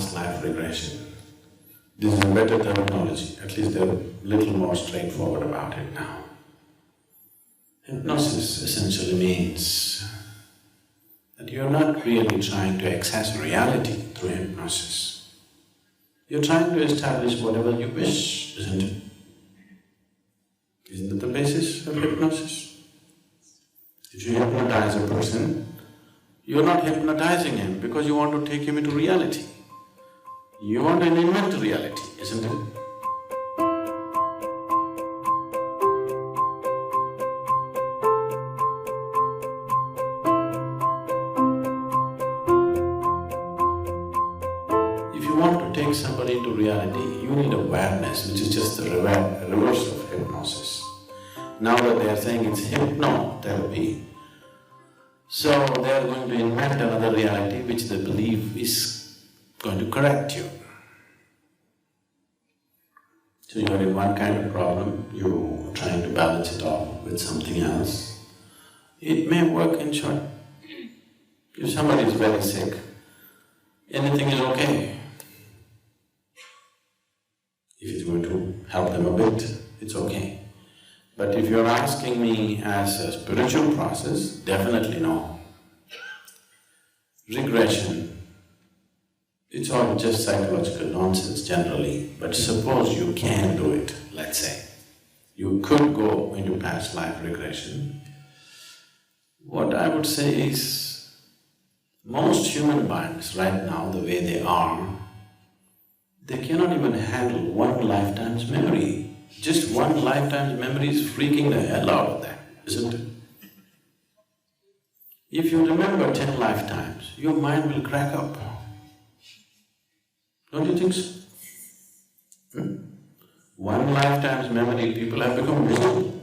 past life regression. This is a better terminology, at least they're a little more straightforward about it now. Hypnosis essentially means that you're not really trying to access reality through hypnosis. You're trying to establish whatever you wish, isn't it? Isn't that the basis of hypnosis? If you hypnotize a person, you're not hypnotizing him because you want to take him into reality. You want to invent reality, isn't it? If you want to take somebody into reality, you need awareness, which is just the reverse of hypnosis. Now that they are saying it's hypnotherapy, so they are going to invent another reality which they believe is going to correct you. So you are in one kind of problem, you're trying to balance it off with something else. It may work in short. If somebody is very sick, anything is okay. If it's going to help them a bit, it's okay. But if you're asking me as a spiritual process, definitely no. Regression, it's all just psychological nonsense generally, but suppose you can do it, let's say. You could go into past life regression. What I would say is, most human minds right now, the way they are, they cannot even handle one lifetime's memory. Just one lifetime's memory is freaking the hell out of them, isn't it? If you remember 10 lifetimes, your mind will crack up. Don't you think so? One lifetime's memory, people have become miserable.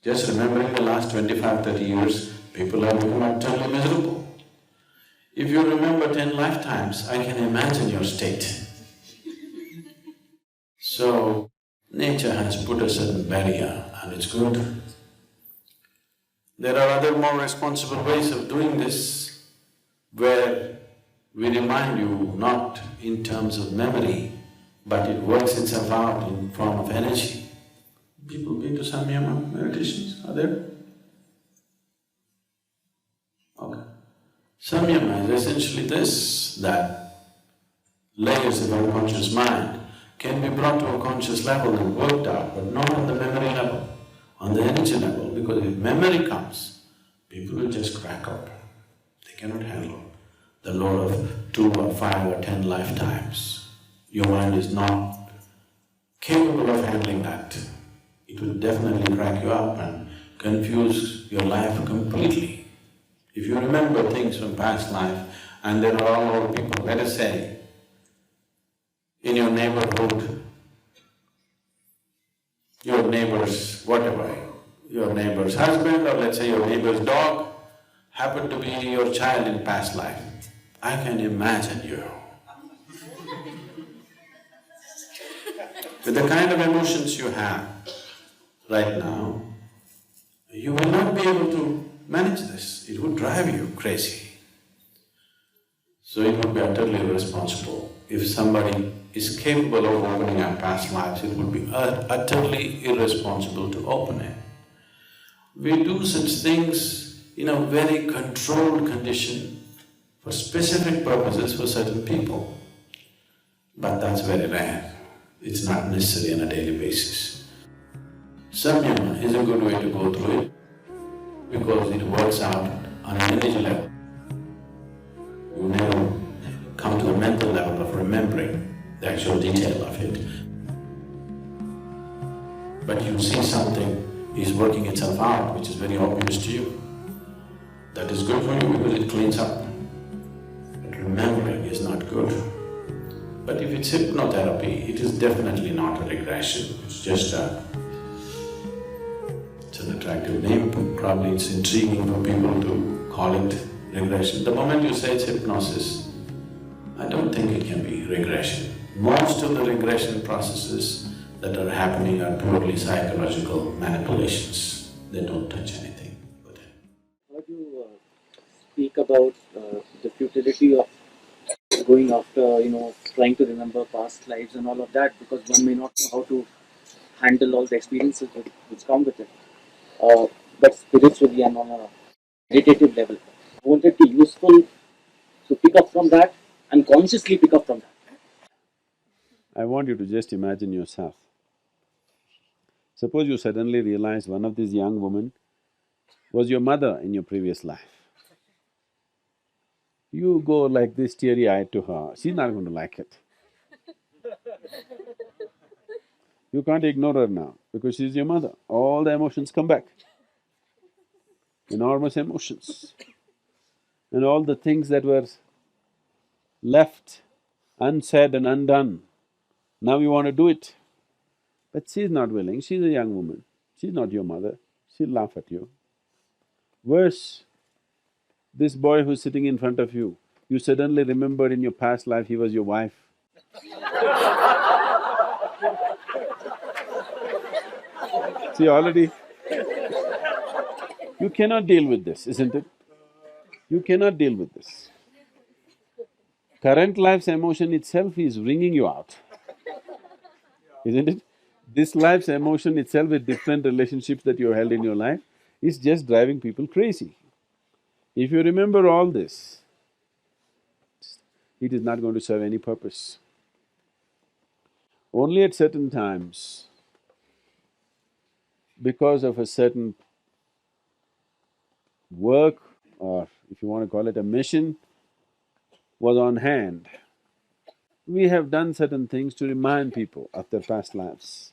Just remembering the last 25-30 years, people have become utterly miserable. If you remember 10 lifetimes, I can imagine your state. So, nature has put a certain barrier and it's good. There are other more responsible ways of doing this, where we remind you not in terms of memory, but it works itself out in form of energy. People been to samyama meditations, are there? Okay. Samyama is essentially this, that layers of unconscious mind can be brought to a conscious level and worked out, but not on the memory level, on the energy level, because if memory comes, people will just crack up. They cannot handle the load of 2 or 5 or 10 lifetimes. Your mind is not capable of handling that. It will definitely crack you up and confuse your life completely. If you remember things from past life and there are all old people, let us say, in your neighborhood, your neighbor's whatever, your neighbor's husband or let's say your neighbor's dog happened to be your child in past life. I can imagine you. With the kind of emotions you have right now, you will not be able to manage this. It would drive you crazy. So it would be utterly irresponsible. If somebody is capable of opening up past lives, it would be utterly irresponsible to open it. We do such things in a very controlled condition for specific purposes for certain people, but that's very rare. It's not necessary on a daily basis. Samyama is a good way to go through it because it works out on an energy level. You never come to the mental level of remembering the actual detail of it. But you see something is working itself out, which is very obvious to you. That is good for you because it cleans up. But remembering is not good. But if it's hypnotherapy, it is definitely not a regression, it's just it's an attractive name, probably it's intriguing for people to call it regression. The moment you say it's hypnosis, I don't think it can be regression. Most of the regression processes that are happening are purely psychological manipulations. They don't touch anything with it. How do you speak about the futility of going after, trying to remember past lives and all of that, because one may not know how to handle all the experiences which come with it. Uh, but spiritually and on a meditative level, won't it be useful to pick up from that and consciously pick up from that? I want you to just imagine yourself. Suppose you suddenly realize one of these young women was your mother in your previous life. You go like this teary-eyed to her, she's not going to like it. You can't ignore her now because she's your mother. All the emotions come back, enormous emotions. And all the things that were left unsaid and undone, now you want to do it. But she's not willing, she's a young woman, she's not your mother, she'll laugh at you. Worse, this boy who's sitting in front of you, you suddenly remembered in your past life he was your wife. See, already you cannot deal with this, isn't it? You cannot deal with this. Current life's emotion itself is wringing you out, isn't it? This life's emotion itself with different relationships that you held in your life is just driving people crazy. If you remember all this, it is not going to serve any purpose. Only at certain times, because of a certain work, or if you want to call it a mission, was on hand, we have done certain things to remind people of their past lives.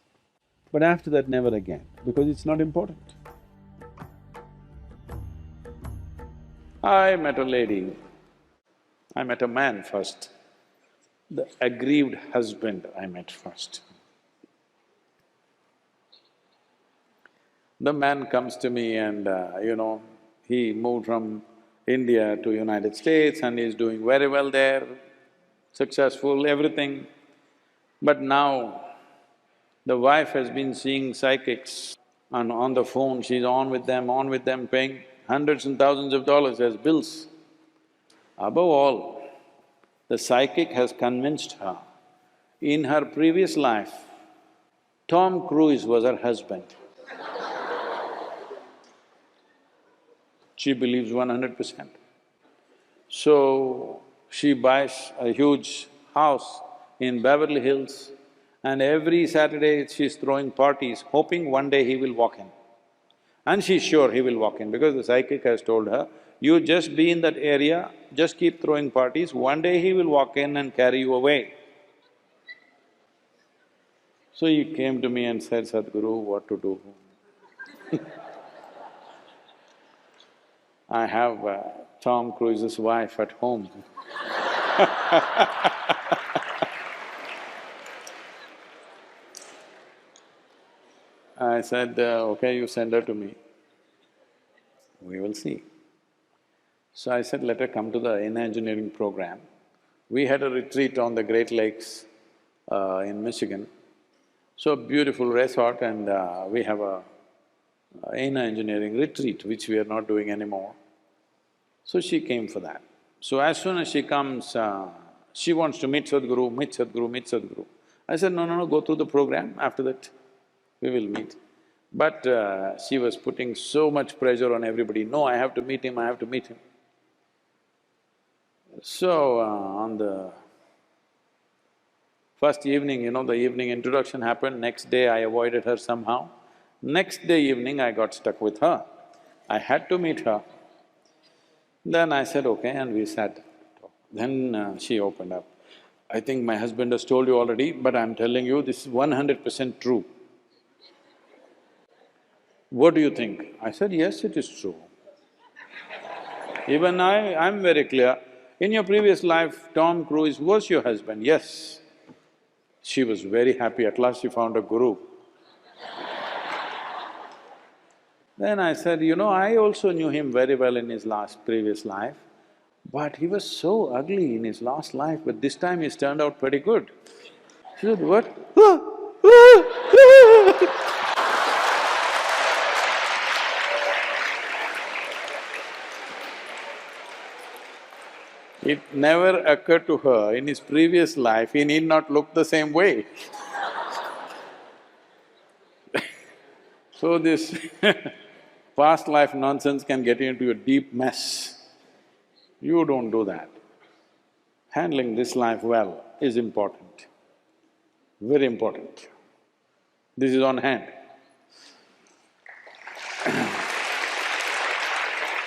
But after that, never again, because it's not important. I met a lady, I met a man first. The aggrieved husband I met first. The man comes to me and, he moved from India to United States and he's doing very well there, successful, everything. But now, the wife has been seeing psychics and on the phone, she's on with them, paying hundreds and thousands of dollars as bills. Above all, the psychic has convinced her, in her previous life, Tom Cruise was her husband. She believes 100%. So, she buys a huge house in Beverly Hills and every Saturday she's throwing parties, hoping one day he will walk in. And she's sure he will walk in because the psychic has told her, you just be in that area, just keep throwing parties, one day he will walk in and carry you away. So he came to me and said, Sadhguru, what to do? I have Tom Cruise's wife at home. I said, okay, you send her to me, we will see. So I said, let her come to the engineering program. We had a retreat on the Great Lakes in Michigan. So beautiful resort and we have a engineering retreat, which we are not doing anymore. So she came for that. So as soon as she comes, she wants to meet Sadhguru, meet Sadhguru, meet Sadhguru. I said, no, go through the program, after that we will meet. But she was putting so much pressure on everybody, no, I have to meet him, I have to meet him. So, on the first evening, the evening introduction happened, next day I avoided her somehow. Next day evening I got stuck with her. I had to meet her. Then I said, okay, and we sat. Then she opened up. I think my husband has told you already, but I'm telling you, this is 100% true. What do you think? I said, yes, it is true. Even I'm very clear. In your previous life, Tom Cruise was your husband, yes. She was very happy, at last she found a guru. Then I said, I also knew him very well in his previous life, but he was so ugly in his last life, but this time he's turned out pretty good. She said, what? It never occurred to her in his previous life, he need not look the same way. So this past life nonsense can get you into a deep mess. You don't do that. Handling this life well is important, very important. This is on hand.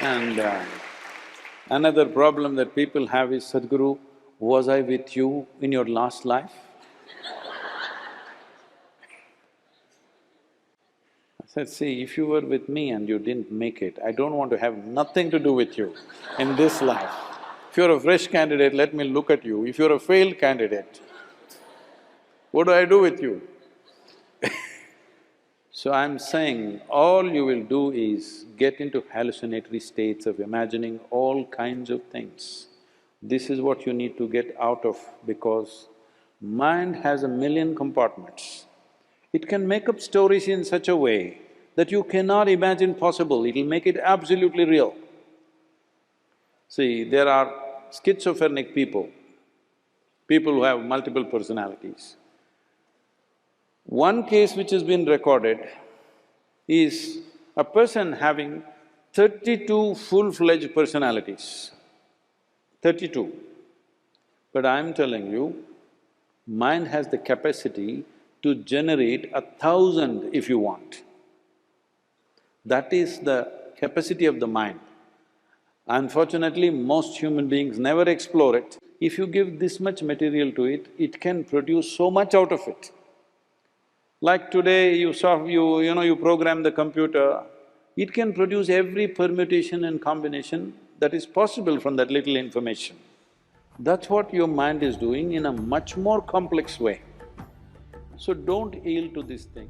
And another problem that people have is, Sadhguru, was I with you in your last life? I said, see, if you were with me and you didn't make it, I don't want to have nothing to do with you in this life. If you're a fresh candidate, let me look at you. If you're a failed candidate, what do I do with you? So I'm saying, all you will do is get into hallucinatory states of imagining all kinds of things. This is what you need to get out of, because mind has a million compartments. It can make up stories in such a way that you cannot imagine possible, it'll make it absolutely real. See, there are schizophrenic people, people who have multiple personalities. One case which has been recorded is a person having 32 full-fledged personalities, 32. But I'm telling you, mind has the capacity to generate 1,000 if you want. That is the capacity of the mind. Unfortunately, most human beings never explore it. If you give this much material to it, it can produce so much out of it. Like today, you program the computer, it can produce every permutation and combination that is possible from that little information. That's what your mind is doing in a much more complex way. So don't yield to this thing.